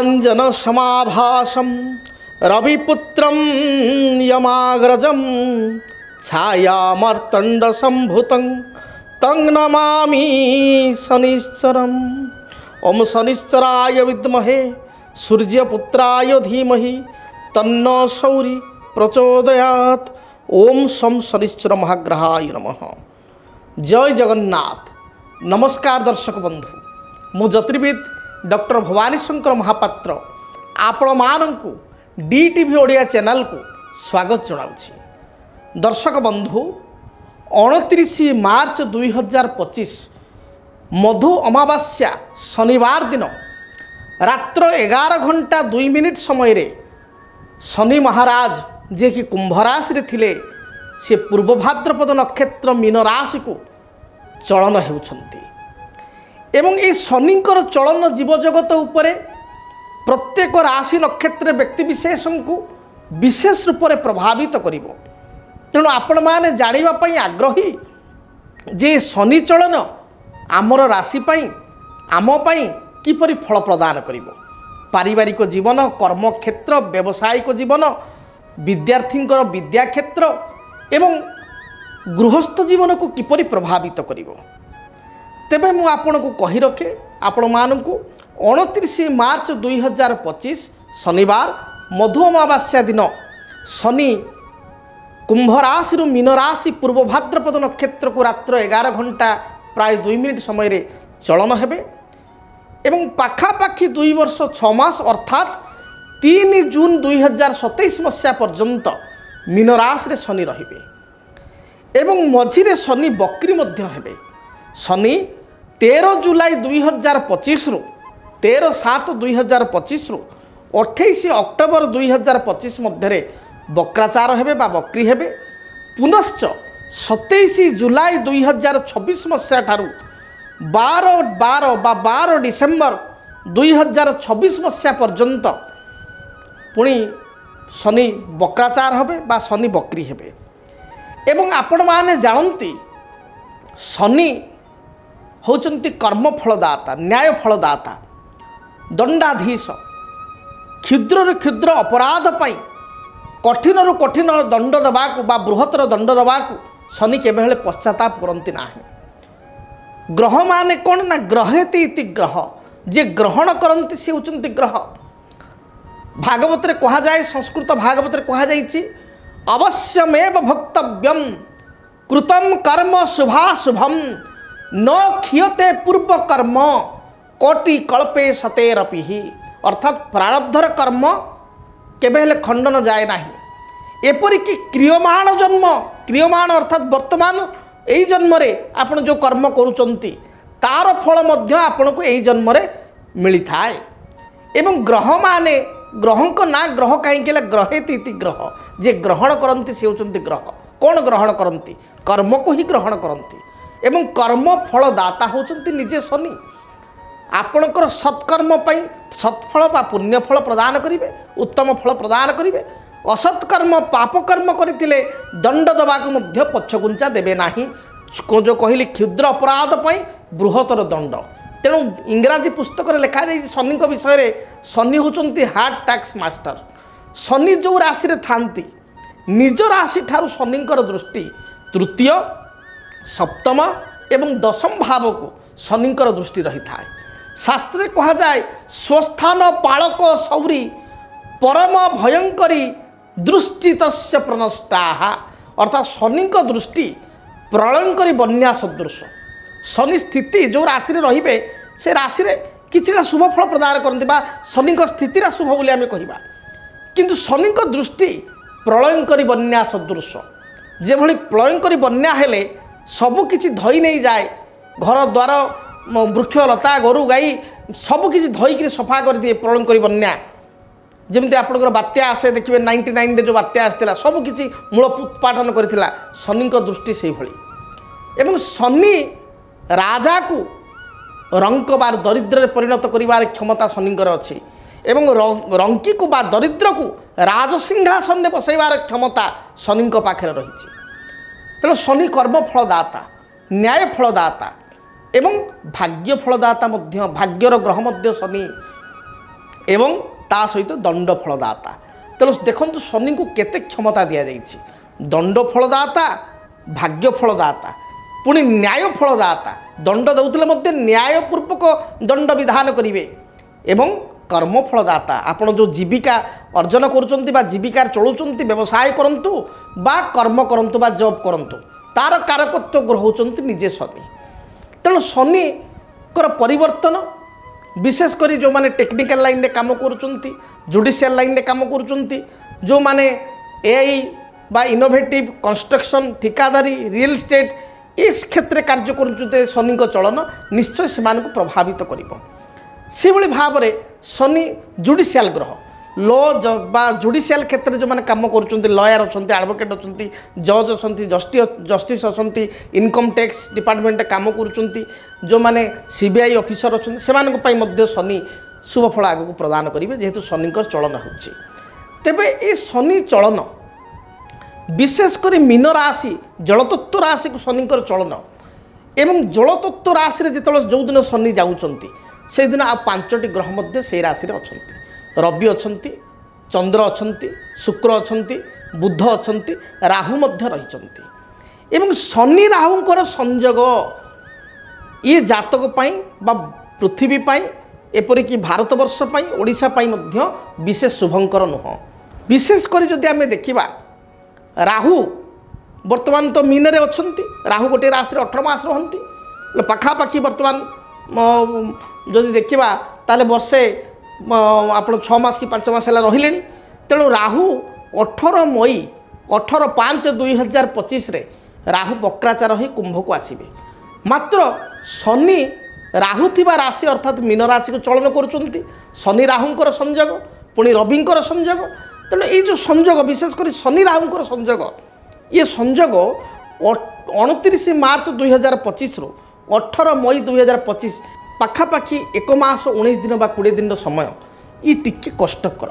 नीलांजन समाभासम रविपुत्रम यमाग्रजम छायामर्तंड संभुतं तं नमामि शनिश्चरम्। ओम शनिश्चराय विद्महे सूर्यपुत्राय धीमहि तन्नो सौरि प्रचोदयात्। ओम शं शनिश्चर महाग्रहाय नमः। जय जगन्नाथ। नमस्कार दर्शक बंधु, मु ज्योतिर्विद डॉक्टर भवानी शंकर महापात्र आपण मानकु डीटीवी ओडिया चैनल को स्वागत जनाउछि। दर्शक बंधु 29 मार्च 2025 मधु अमावास्या शनिवार दिन रात्र 11:02 समय रे शनि महाराज जे कि कुंभ राशि थिले से पूर्व भाद्रपद नक्षत्र मीन राशि को चलन हेउछंती एवं ये शनिकर चलन जीव जगत उपरे प्रत्येक राशि नक्षत्र व्यक्ति विशेष को विशेष रूप से प्रभावित करिवो। तेणु आपण माने जानिबा पई आग्रही जे शनि चलन आमर राशि पई आम पई किपरि फल प्रदान करिवो। पारिवारिक जीवन, कर्म क्षेत्र, व्यावसायिक जीवन, विद्यार्थींकर विद्या क्षेत्र एवं गृहस्थ जीवन को किपरि प्रभावित करिवो। तेबे मु आपन को कहि रखे आपण मानकु 29 मार्च 2025 शनिवार मधु अमावास्या दिन शनि कुंभ राशि मीन राशि पूर्व भाद्रपद नक्षत्र को रात्र 11 घंटा प्राय 2 मिनिट समय रे चलन हेबे एवं पाखापाखि 2 वर्ष 6 मास अर्थात 3 जून 2027 मसीहा पर्यंत मीन राशि रे शनि रहिबे एवं मझिरे शनि बक्री मध्य हेबे। शनि 13 जुलाई 2025 रु 13/7/2025 रु 28 अक्टोबर 2025 मध्य वक्राचार हेबे बा बक्री हेबे। पुनश्च 27 जुलाई 2026 मसीहा ठारू 12 डिसेम्बर 2026 मसीहा पर्यंत पुणी शनि वक्राचार हेबे बा शनि बक्री हेबे। एवं आपण माने जानती शनि होचंती कर्म फलदाता, न्याय फलदाता, दंडाधीश। क्षुद्र क्षुद्र अपराध पाई कठिन रु कठिन दंड दबाकू बा बृहत्तर दंड दबाकू शनि केबेले पश्चाताप करती ना। ग्रह माने कौन ना ग्रहेति इति ग्रह, जे ग्रहण करती से होचंती ग्रह। भागवत रे कहा जाए, संस्कृत भागवत रे कहा जाइछि अवश्यमेव भक्तव्यम कृतम कर्म शुभाशुभम न क्षीयते पूर्व कर्म कोटि कल्पे सतेरपि। अर्थात प्रारब्धर कर्म केबेले खंडन जाए नाही। एपरिक क्रियमाण जन्म, क्रियमाण अर्थात वर्तमान यही जन्म रे आपण जो कर्म करूचंती तार फल मध्य आपण को यही जन्म रे मिली थाए। एवं ग्रह माने ग्रहंक ना ग्रह कहीं ग्रहेति इति ग्रह, जे ग्रहण करती से होचंती ग्रह। कौन ग्रहण करती? कर्म को ही ग्रहण करती एवं कर्म फल दाता होचंती निजे शनि। आपणकर सत्कर्म पाई सत्फल बा पुण्यफल प्रदान करिवे, उत्तम फल प्रदान करिवे। असत्कर्म पापकर्म करथिले दंड दबाक मध्य पछगुंचा देबे नाही। जो कहली क्षुद्र अपराध पाई बृहत्तर दंड। तेणु इंग्राजी पुस्तक लिखा जाए शनि विषय में शनि होचंती हार्ड टैक्स मास्टर। शनि जो राशि रे थांती निज राशि ठारू शनिकर दृष्टि तृतीय, सप्तम एवं दशम भाव को शनिकर दृष्टि रही थाए। शास्त्र कहा जाए स्वस्थान पालक सौरी परम भयंकरी दृष्टि तस्य प्रनष्टा। अर्थात शनि दृष्टि प्रलयंकरी बन्या सदृश। शनि स्थिति जो राशि रे से राशि रे किछिटा शुभ फल प्रदान करते बा शनि स्थिति शुभ बोली आम कहवा। किंतु शनि दृष्टि प्रलयंकरी बन्या सदृश। जे भली प्रलयंकरी बन्या हेले सबकिछि धई नहीं जाए, घर द्वार वृक्ष लता गोरु गाई सबकिछि धोईकरी सफा कर दिए। प्रलयंकरी बन्या जमी आपंकर बात्या आसे देखिए 99 जो बात्या आसाला सबकिछि मूल उत्पाटन करथिला। शनि दृष्टि से भली। एवं शनि राजा को रंक बार दरिद्र परिणत करिवार क्षमता शनिकर अच्छी एवं रंकी को बा दरिद्र को राजसिंहासन में बसैबार क्षमता शनि पाखे रही। तेणु शनि कर्म फलदाता, न्याय फलदाता एवं भाग्य फलदाता, भाग्यर ग्रह शनि ଏବଂ ତା ସହିତ ଦଣ୍ଡ ଫଳଦାତା। ତେଣୁ ଦେଖନ୍ତୁ ଶନିଙ୍କୁ କେତେ କ୍ଷମତା ଦିଆଯାଇଛି। ଦଣ୍ଡ ଫଳଦାତା, ଭାଗ୍ୟ ଫଳଦାତା, ପୁଣି ନ୍ୟାୟ ଫଳଦାତା। ଦଣ୍ଡ ଦେଉଥିଲେ ମଧ୍ୟ ନ୍ୟାୟପୂର୍ବକ ଦଣ୍ଡ ବିଧାନ କରିବେ ଏବଂ କର୍ମ ଫଳଦାତା। ଆପଣ ଯେଉଁ ଜୀବିକା ଅର୍ଜନ କରୁଛନ୍ତି ବା ଜୀବିକାର ଚଳୁଛନ୍ତି, ବ୍ୟବସାୟ କରନ୍ତୁ ବା କର୍ମ କରନ୍ତୁ ବା ଜବ୍ କରନ୍ତୁ, ତାର କାରକତ୍ୱ ଗ୍ରହ ହେଉଛନ୍ତି ନିଜେ ଶନି। ତେଣୁ ଶନିଙ୍କର ପରିବର୍ତ୍ତନ ବିଶେଷ କରି ଯେଉଁମାନେ ଟେକ୍ନିକାଲ ଲାଇନ୍ରେ କାମ କରୁଛନ୍ତି, ଜୁଡ଼ିସିଆଲ ଲାଇନ୍ରେ କାମ କରୁଛନ୍ତି, ଯେଉଁମାନେ ଏଆଇ বা ইনোভেটিভ কনস্ট্রকশন, ঠিকাদারি, রিয়েল স্টেট এ ক্ষেত্রে কার্য করুতে শনিঙ্ক চলন নিশ্চয় সে প্রভাবিত করব। সেভাবে ভাবে শনি জুডিশিয়াল গ্রহ, ল বা জুডিশিয়াল ক্ষেত্রে যে কাম করছেন, লয়ার অনেক, আডভোকেট অনেক, জজ অনেক, জস্টিস অনেক, ইনকম ট্যাক্স ডিপার্টমেন্টে কাম করছেন, যে সিবিআই অফিসর অনেক, সে শনি শুভ ফল আগুক প্রদান করবে যেহেতু শনিঙ্কর চলন হচ্ছে। তেবে এই শনি চলন বিশেষ করে মীন রাশি জলতত্ত্ব রাশি শনিঙ্কর চলন এবং জলতত্ত্ব রাশি যেতবে যেদিন শনি যাচ্ছেন সেই দিন আর 5টি গ্রহ মধ্যে সেই রাশি অনেক। রবি অনেক, চন্দ্র অনেক, শুক্র অনেক, বুধ অনেক, রাহু মধ্যে রয়েছেন এবং শনি রাহুঙ্কর সংযোগ ইয়ে জাতক পাই বা পৃথিবী পাই এপরিকি ভারতবর্ষ পাই ওড়িশা পাই মধ্য বিশেষ শুভঙ্কর নুহ। বিশেষ করে যদি আমি দেখিবা রাহু বর্তমান তো মিনরে অনেক, রাহু গোটে রাশি 18 মাস রহନ୍ତି, পাখাপাখি বর্তমান যদি দেখিবা তাহলে বর্ষে আপনার 6 মাস কি 5 মাস হল রহিলে। তেণু রাহু 18 মই 18/5/2025 রাহু বক্রাচার হয়ে কুম্ভকু আসবে। মাত্র শনি রাহু থিবা রাশি অর্থাৎ মীন রাশি চলন করছেন, শনি রাহুঙ্কর সংযোগ পুনি রবিঙ্কর সংযোগ। তেণু এই যে সংযোগ বিশেষ করে শনি রাহুঙ্কর সংযোগ, ইয়ে সংযোগ 29 মার্চ 2025 রু 18 মই 2025 পাখাপাখি 1 মাস 19 দিন বা 20 দিন সময় ই টিকে কষ্টকর।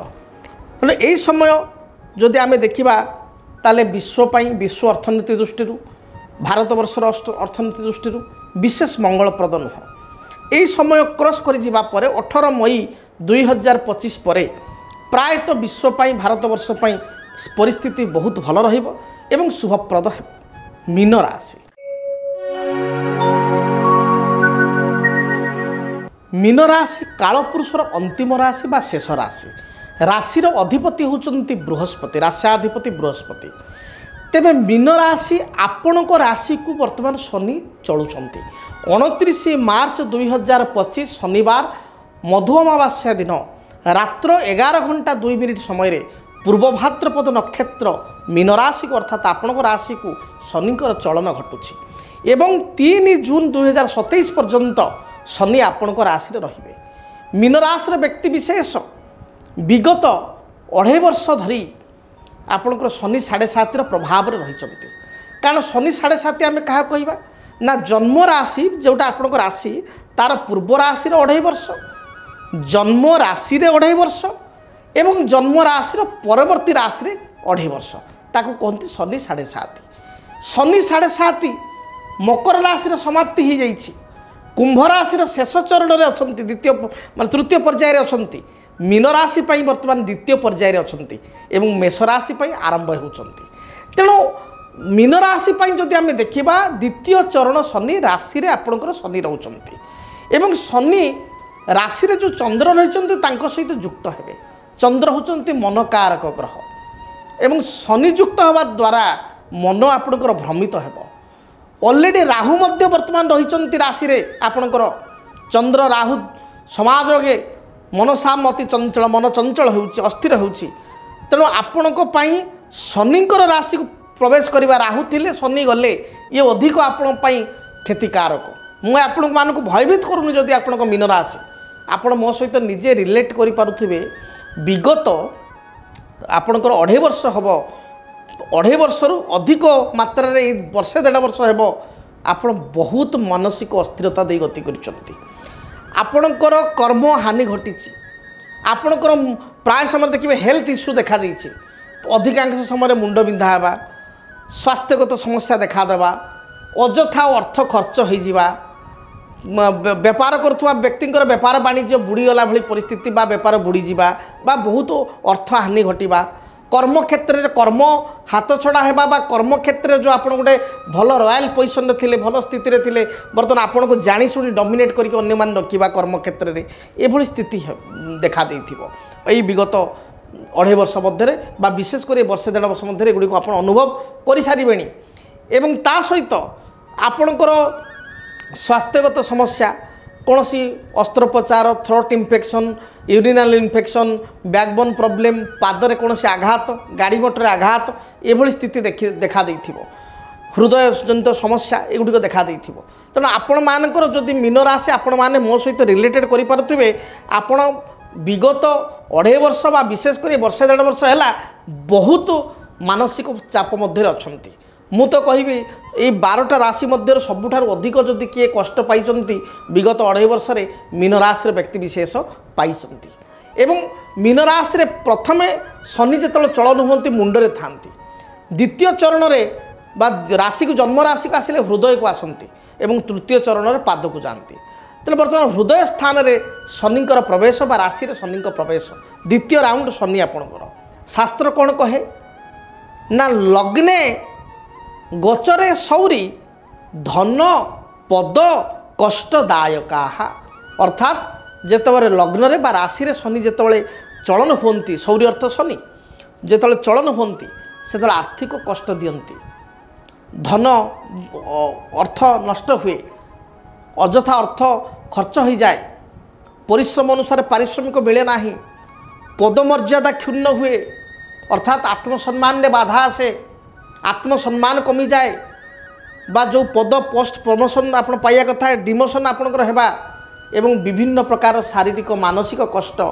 তেণু এই সময় যদি আমি দেখিবা তাহলে বিশ্বপাই, বিশ্ব অর্থনীতি দৃষ্টি, ভারতবর্ষর অর্থনীতি দৃষ্টি বিশেষ মঙ্গলপ্রদ নুহ। এই সময় ক্রস করে যাওয়া পরে 18 মই 2025 পরে প্রায়তঃ বিশ্বপাই, ভারতবর্ষ পাই পরিস্থিতি বহুত ভাল রহিব এবং শুভপ্রদ ହେବ। মীন রাশি, মীন রাশি কালপুরুষর অন্তিম রাশি বা শেষ রাশি। রাশির অধিপতি হচ্ছেন বৃহস্পতি, রাশিয়াধিপতি বৃহস্পতি। তেবে মীন রাশি আপনার রাশি কু বর্তমান শনি চলুচার 29 মার্চ 2025 শনিবার মধু অমাবাস্যা দিন রাত্র 11 ঘণ্টা 2 মিনিট সময় পূর্ব ভাদ্রপদ নক্ষত্র মীন রাশি অর্থাৎ আপনার রাশি কু শনিঙ্কর চলন ঘটুছি এবং 3 জুন 2027 পর্যন্ত শনি আপনার রাশি রহবে। মীন রাশির ব্যক্তি বিশেষ বিগত 2.5 বর্ষ ধরি আপনার শনি 7.5 প্রভাবে রয়েছেন। কারণ শনি 7.5 আমি কাহা কহিবা না জন্ম রাশি যেটা আপনার রাশি তার পূর্ব রাশির 2.5 বর্ষ, জন্ম রাশিরে 2.5 বর্ষ এবং জন্ম রাশির পরবর্তী রাশিরে 2.5 বর্ষ, তাকে কুহতি শনি 7.5। শনি 7.5 মকর রাশির সমাপ্তি হয়ে যাইছি, কুম্ভ রাশির শেষ চরণে অনেক, দ্বিতীয় মানে তৃতীয় পর্যায়ে অনেক, মীন রাশি পাই বর্তমান দ্বিতীয় পর্যায়ে অনেক এবং মেষ রাশি পাই আরম্ভ হচ্ছেন। তেণু মীন রাশি পাই যদি আমি দেখিবা দ্বিতীয় চরণ শনি রাশিরে আপনার শনি রয়েছেন এবং শনি রাশিরে যে চন্দ্র রয়েছেন তাঙ্ক সহিত যুক্ত হেবে। চন্দ্র হচ্ছেন মনকারক গ্রহ এবং শনি যুক্ত হওয়া দ্বারা মন আপনার ভ্রমিত ହେବ। অলরেডি রাহু মধ্যে বর্তমান রয়েছেন রাশিরে আপনার চন্দ্র রাহু সমাজকে মনসাম অতি চঞ্চল, মন চঞ্চল হচ্ছে, অস্থির হচ্ছে। তেণু আপনার শনিঙ্কর রাশি প্রবেশ করা রাহু ଥିଲେ শনি গলে ইয়ে অধিক আপনার ক্ষতিকারক। ମୁଁ ଆପଣମାନଙ୍କୁ ଭୟଭୀତ କରୁନି ଯଦି ଆପଣଙ୍କ ମୀନ ରାଶି ଆପଣ ମୋ ସହିତ ନିଜେ ରିଲେଟ୍ କରିପାରୁଥିବେ। ବିଗତ ଆପଣଙ୍କର 2.5 ବର୍ଷ ହେବ, 2.5 ବର୍ଷରୁ ଅଧିକ ମାତ୍ରାରେ ଏଇ ବର୍ଷେ 1.5 ବର୍ଷ ହେବ ଆପଣ ବହୁତ ମାନସିକ ଅସ୍ଥିରତା ଦେଇ ଗତି କରିଛନ୍ତି। ଆପଣଙ୍କର କର୍ମ ହାନି ଘଟିଛି, ଆପଣଙ୍କର ପ୍ରାୟ ସମୟରେ ଦେଖିବେ ହେଲ୍ଥ ଇସ୍ୟୁ ଦେଖାଦେଇଛି। ଅଧିକାଂଶ ସମୟରେ ମୁଣ୍ଡ ବିନ୍ଧା ହେବା, ସ୍ୱାସ୍ଥ୍ୟଗତ ସମସ୍ୟା ଦେଖାଦେବା, ଅଯଥା ଅର୍ଥ ଖର୍ଚ୍ଚ ହୋଇଯିବା, बेपार करुवा व्यक्तिर बेपार वाणिज्य बुड़ीगला भली परिस्थिति बा बेपार बुड़ीजा बा बहुत अर्थ हानि घटवा कर्म क्षेत्र में कर्म हाथ छड़ा होगा बा कर्म क्षेत्र जो आप गोटे भल रॉयल पोजिशन में थे भल स्थिति में थे बर्तमान आपन को जाशुणी डोमिनेट करके अन्य मान रखा कर्म क्षेत्र में ये स्थिति देखा यही विगत 2.5 वर्ष मध्य बा विशेषकर 1.5 वर्ष मध्य गुड़ी आप अनुभव कर सारे एवं ता सहित आपणकर स्वास्थ्यगत समस्या कौन सी अस्त्रोपचार throat infection urinal infection backbone problem पादरे कौन से आघात गाड़ी मोटर आघात ये स्थिति देखा हृदय जनित समस्या एगुड़ी देखा तेणु आपण मानकर जदि मीन राशि आपण मैंने मो सहित रिलेटेड करें आपण विगत 2.5 वर्ष बा विशेषकर 1.5 वर्ष है बहुत मानसिक चाप मध्य अच्छा मु तो कहि ये 12टा राशि मध्य सबुठार अधिक जदि किए कष्ट पाई विगत 2.5 वर्ष मीन राशि व्यक्ति विशेष पाई एवं मीन राशि प्रथमे शनि जो चलन होती मुंडरे था द्वितीय चरण में बा राशि को जन्म राशि को आसिले हृदय को आसती एवं तृतीय चरण में पाद को जाती तेल बर्तमान हृदय स्थान में शनिकर प्रवेश बा राशि शनि प्रवेश द्वितीय राउंड शनि आपणकर शास्त्र कौन कहे ना लग्ने गोचरे सौरी धन पद कष्टदायका अर्थात जेतबरे लग्न रे बा राशि रे शनि जेतबले चलन होती सौरी अर्थ शनि जेतबले चलन होती से आर्थिक कष्ट दियंती धन अर्थ नष्ट हुए अजथा अर्थ खर्च हो जाए परिश्रम अनुसार पारिश्रमिक मिले ना पदमर्यादा क्षुण्ण हुए अर्थात आत्मसम्मान में बाधा आसे आत्मसम्मान कमी जाए बा जो पद पोस्ट प्रमोशन आप पाइया कथा डिमोशन आपणकर हेबा एवं विभिन्न प्रकार शारीरिक मानसिक कष्ट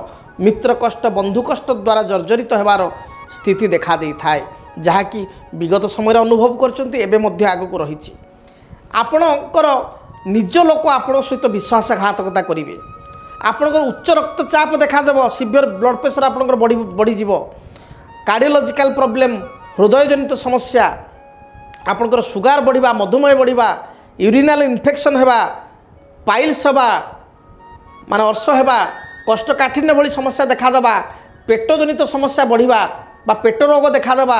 मित्र कष्ट बंधु कष्ट द्वारा जर्जरित होबार स्थिति देखा दे थाए जहाँकि विगत समय अनुभव कर आगक रही आपणकर निज लोक आपण सहित विश्वासघातकता करेंगे आपणकर उच्च रक्तचाप देखादेव सीवियर ब्लड प्रेशर आपणकर बढ़ीज कार्डियोलॉजिकल प्रॉब्लम हृदय जनित समस्या आपणकर सुगार बढ़िबा मधुमेह बढ़िबा यूरिनाल इन्फेक्शन हेबा पाइल्स हेबा माने अर्श हेबा कोष्ठकाठिन्य भली समस्या देखादेबा पेट जनित समस्या बढ़िबा बा पेट रोग देखादेबा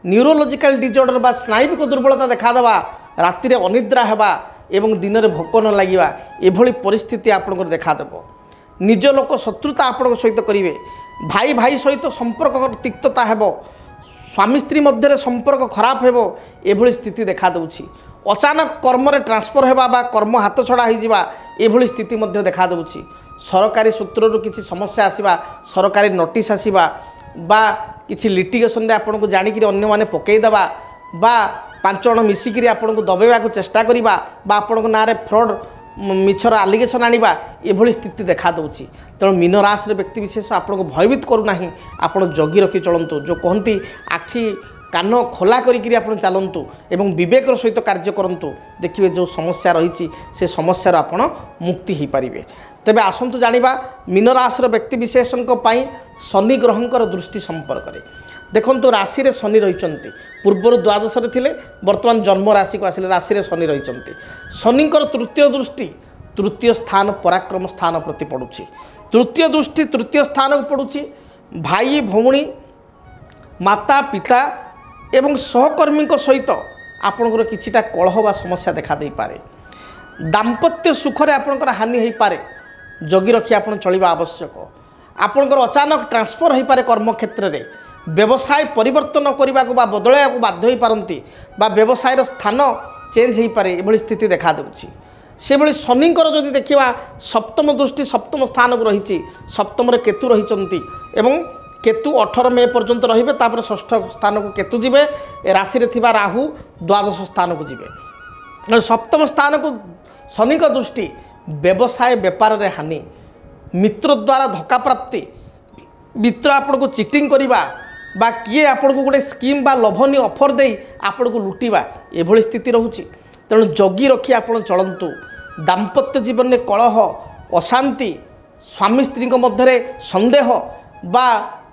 न्यूरोलॉजिकल डिजॉर्डर बा स्नायुविक दुर्बलता देखादेबा राति रे अनिद्रा हेबा एवं दिन में भोक न लगिबा एभली परिस्थिति आपणकर देखादेव निज लोक शत्रुता आपण सहित करेंगे भाई भाई सहित संपर्क तिक्तता हेबो स्वामी स्त्री मध्य संपर्क खराब हेबो एभली स्थिति देखा दूची अचानक कर्म रे ट्रांसफर हेबा बा कर्म हाथ छड़ा हो जावा एभली स्थिति मध्य देखा दूची सरकारी सूत्रु किसी समस्या आसीबा सरकारी नोटिस आसीबा बा किसी लिटिगेशन रे आपन को जानिक अन्य माने पकईदेवा बा 5 जण मिसिकी आपन को दबेवा को चेष्टा करिबा बा आपन को नारे फ्रॉड मिछर आलिगेशन आनिबा एभली स्थिति देखा दूची तेणु मीन राशि व्यक्ति विशेष आपको भयभीत करूना आप जगी रखी चलतु जो कहती आखि कान खोला करी आप चलतु एवं विवेक सहित कार्य करूँ देखिए जो समस्या रही से समस्यार आप मुक्ति हो पारे तेबे आसतु जानिबा मीन राशि व्यक्ति विशेषों शनि ग्रहंकर दृष्टि संपर्क में देखो राशि रे शनि रही पूर्वर द्वादश थे बर्तमान जन्म राशि को आसिले राशि रे शनि रही शनिकर तृतीय दृष्टि तृतीय स्थान पराक्रम स्थान प्रति पड़ुछि तृतीय दृष्टि तृतीय स्थान को पड़ुछि भाई भौणी माता पिता एवं सहकर्मी सहित आपणकर किछिटा कलह बा समस्या देखा दे पारे दाम्पत्य सुखरे आपणकर हानि हो पारे जगी रखी आप चलिबा आवश्यक आपणकर अचानक ट्रांसफर हो पारे कर्म क्षेत्र में व्यवसाय परिवर्तन करने को बदलैया को बाध्य हो पारती व्यवसायर स्थान चेंज हो पारे एभली स्थिति देखा दूची से भली शनिकर जदि देखा सप्तम दृष्टि सप्तम स्थान को रही सप्तम केतु रही एवं केतु 18 मे पर्यंत रे तापर षष्ठ स्थान को केतु जीवे राशि रे थिबा राहु द्वादश स्थान को जीवे सप्तम स्थान को शनि का दृष्टि व्यवसाय व्यापार रे हानि मित्र द्वारा धक्का प्राप्ति मित्र आपण को चिटिंग करवा बा किए आपण को गोटे स्कीम बा लोभनीय ऑफर दे आपण को लुटिवा एभली स्थिति रहुची तेणु जगी रखी आपण चलतु दाम्पत्य जीवन में कलह अशांति स्वामी स्त्री मध्य संदेह बा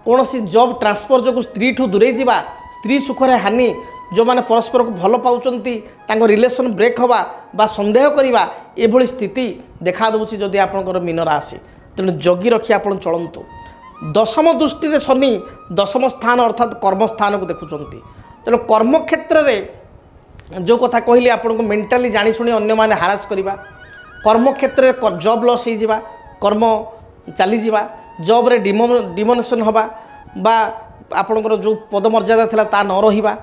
कौन सी जॉब ट्रांसफर जो स्त्री ठू दूरे जावा स्त्री सुखरे हानि जो मैंने परस्पर को भल पाउचंती तांको रिलेशन ब्रेक हवा बा संदेह करिबा एभली स्थिति देखा दउछि जदि आपनकर मीन राशि तेणु जगी रखी आपण चलंतु। दशम दृष्टि रे शनि दशम स्थान अर्थात कर्म स्थान को देखुचंती तेणु कर्म क्षेत्र में जो कथा कहली आपन को मेंटाली जानी सुनी अन्य माने हारास करिबा कर्म क्षेत्र में जॉब लॉस हो जावा कर्म चली जावा जॉब रे डिमोनेशन हवा बा आपनकर जो पदमर्यादा थिला ता न रहिबा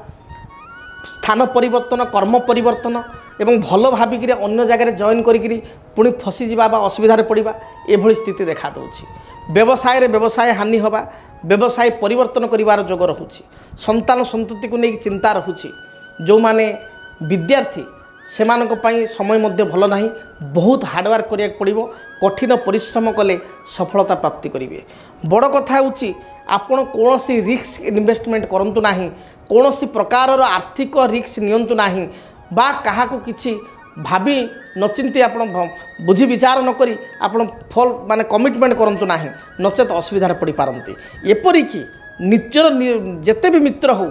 स्थान परिवर्तन कर्म परिवर्तन एवं भल भाविक अन्य जगह जॉइन करी पुणी फसी जावा बा असुविधार पड़वा एभली स्थिति देखा दूची। व्यवसाय रे व्यवसाय हानि हवा व्यवसाय परिवर्तन करिवार जोग रहुछि। संतान संतति को लेकिन चिंता रहुछि। जो माने विद्यार्थी सेमानक पई समय मध्य भल नाही बहुत हार्डवर्क करिया पड़िबो कठिन परिश्रम कले सफलता प्राप्ति करिवे। बड़ कथा होछि आपण कोनोसी रिस्क इन्वेस्टमेंट करंतु नाही कोनोसी प्रकार आर्थिक रिस्क नियंतु नाही बा काहाको किछि भाबी नचिंती आपण बुझी विचार न करी आपण फल माने कमिटमेंट करंतु नाही नचेत असुविधार पड़ी पारंती। एपरि कि निजर जेते भी मित्र हो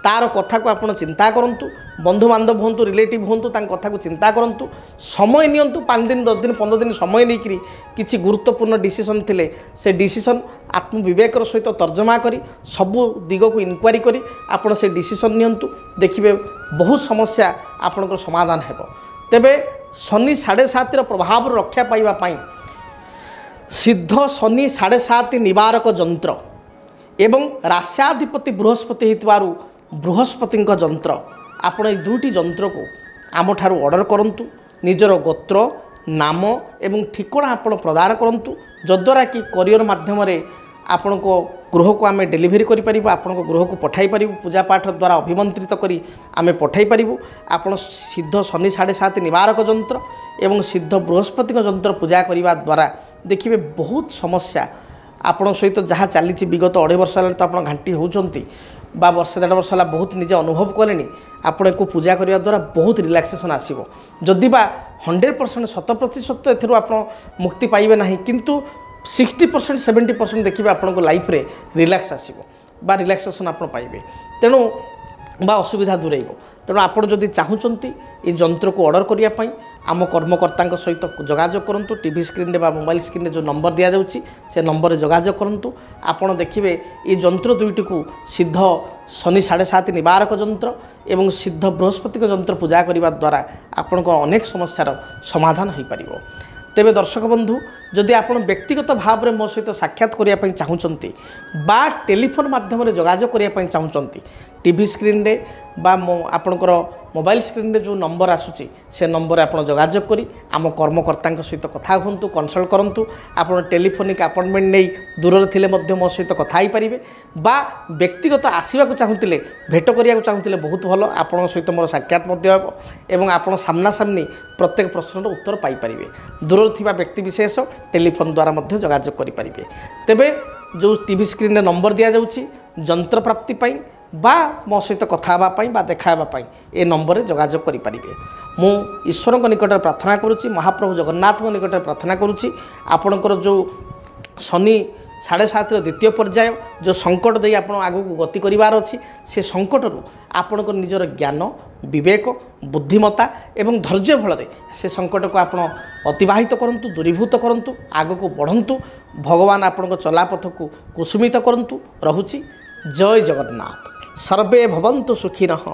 तार कथा को आपण चिंता करंतु बंधु बांधव हूँ रिलेटिव हूँ कथा को चिंता करूँ समय नियंतु 5 दिन 10 दिन 15 दिन समय नहीं किसी गुरुत्वपूर्ण डिसीजन थिले से डिसीजन आत्मविवेकर सहित तर्जमा करी सबु दिग को इनक्वारी करी आपण से डिसीजन नियंतु देखिए बहुत समस्या आपणकर समाधान हेबो। तेबे शनि 7.5 प्रभाव रक्षा पाइबा पाई सिद्ध शनि 7.5 निवारक जंत्र एवं राष्ट्राधिपति बृहस्पति हितवारु बृहस्पति जंत्र आपण ए दुईटी जंत्र को आम ठारू ऑर्डर करंतु निजर गोत्र नाम एवं ठिकाना आपण प्रदान करंतु जद्वारा कि करियर माध्यम रे आपण को गृह को आम डेलीवरी करि परिबो आपण को गृह को पठाई परिबो पूजा पाठ द्वारा अभिमंत्रित करी आम पठाई परिबो। आपण सिद्ध शनि 7.5 निवारक जंत्र एवं सिद्ध बृहस्पति जंत्र पूजा करने द्वारा देखिए बहुत समस्या आपण सहित जहाँ चली विगत 2.5 वर्ष तो आप घाटी होती बा वर्षे 1.5 वर्ष बहुत निजे अनुभव कले आपण को पूजा करने द्वारा बहुत रिलैक्सेशन आसो जदि बा 100% 100% एथरू आप मुक्ति पाइबे ना किंतु 60% 70% देखिए आपण को लाइफ रे रिलैक्स आसो बा रिलैक्सेशन आप पाइबे तेणु बा असुविधा दूरेब। तेणु आपड़ जदि चाहूँगी ये जंत्र को ऑर्डर करने आम कर्मकर्ता सहित जोगाजोग करूँ टीवी स्क्रीन रे बा मोबाइल स्क्रीन रे जो नंबर दि जाऊँगी से नंबर जोगाजोग करूँ आपड़ देखिए ये जंत्र दुईटी को सिद्ध शनि 7.5 निवारक जंत्र एवं सिद्ध बृहस्पति जंत्र पूजा करने द्वारा आपण को अनेक समस्यार समाधान हो पार। तेबे दर्शक बंधु जदि आप व्यक्तिगत भाव में मो सहित साक्षात करने चाहूँगी बा टेलीफोन माध्यम जोगाजोग करने चाहूँगी टीवी स्क्रीन रे बा आपणकर मोबाइल स्क्रीन रे जो नंबर आसूची से नंबर आप जोगाजोग करी आम कर्मकर्ता सहित कथा हूँ कनसल्ट करूँ आप टेलीफोनिक अपॉइंटमेंट नहीं दूर थिले मो सहित कथा ही पारे बा व्यक्तिगत आसवाक चाहूँगे भेट करिया चाहूँगे बहुत भल आपण सहित मोर साक्षात एवं आप सामना सामनी प्रत्येक प्रश्नर उत्तर पाइपर दूर थिबा व्यक्ति विशेष टेलीफोन द्वारा जोगाजोग करें। तेबे जो टीवी स्क्रीन रे नंबर दि जाऊँगी जंत्र प्राप्ति पाई बा मो सहित कथावाई बा देखावाई ए नंबर जोगाजोग करें। मु ईश्वर निकट प्रार्थना करुच्ची महाप्रभु जगन्नाथ निकट प्रार्थना करुच्ची आपणकर जो शनि 7.5 द्वितीय पर्याय जो संकट दे आप आगू गति करार अच्छी से संकटरू आपणकर निजर ज्ञान विवेक बुद्धिमत्ता एवं धैर्य फल से संकट को आप अतिवाहित करूँ दूरीभूत करूँ आग को बढ़ंतु भगवान आपण चलापथ को कुसुमित करूँ। रहुछि जय जगन्नाथ। सर्वे भवन्तु सुखिनः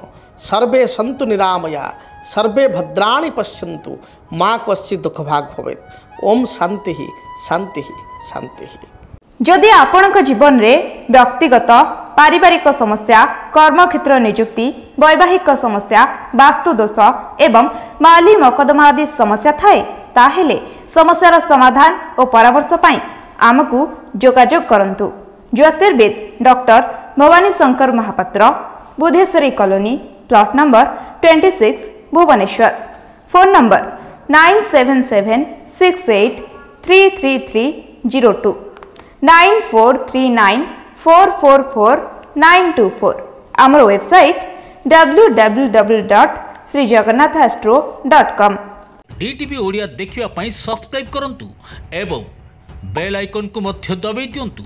सर्वे सन्तु निरामया सर्वे भद्राणि पश्यन्तु माँ कश्चित् दुख भाग भवेत्। ओम शांति शांति शांति। जदि आपणक जीवन रे व्यक्तिगत पारिवारिक समस्या कर्मक्षेत्र नियुक्ति वैवाहिक समस्या वास्तुदोष एवं माली मकदमा आदि समस्या थाए ताहेले समस्यार समाधान और परामर्श पाई आमकु जोगाजोग करंतु। ज्योतिर्विद doctor Bhabani Shankar Mahapatra Budheswari colony plot number 26 Bhubaneswar. Phone number 9776833302 9439444924। आमर वेबसाइट www.srijagannathastro.com। डीटीवी ओडिया देखिवा पई सब्सक्राइब करंतु एवं बेल आइकन को मध्य दबाई दियंतु।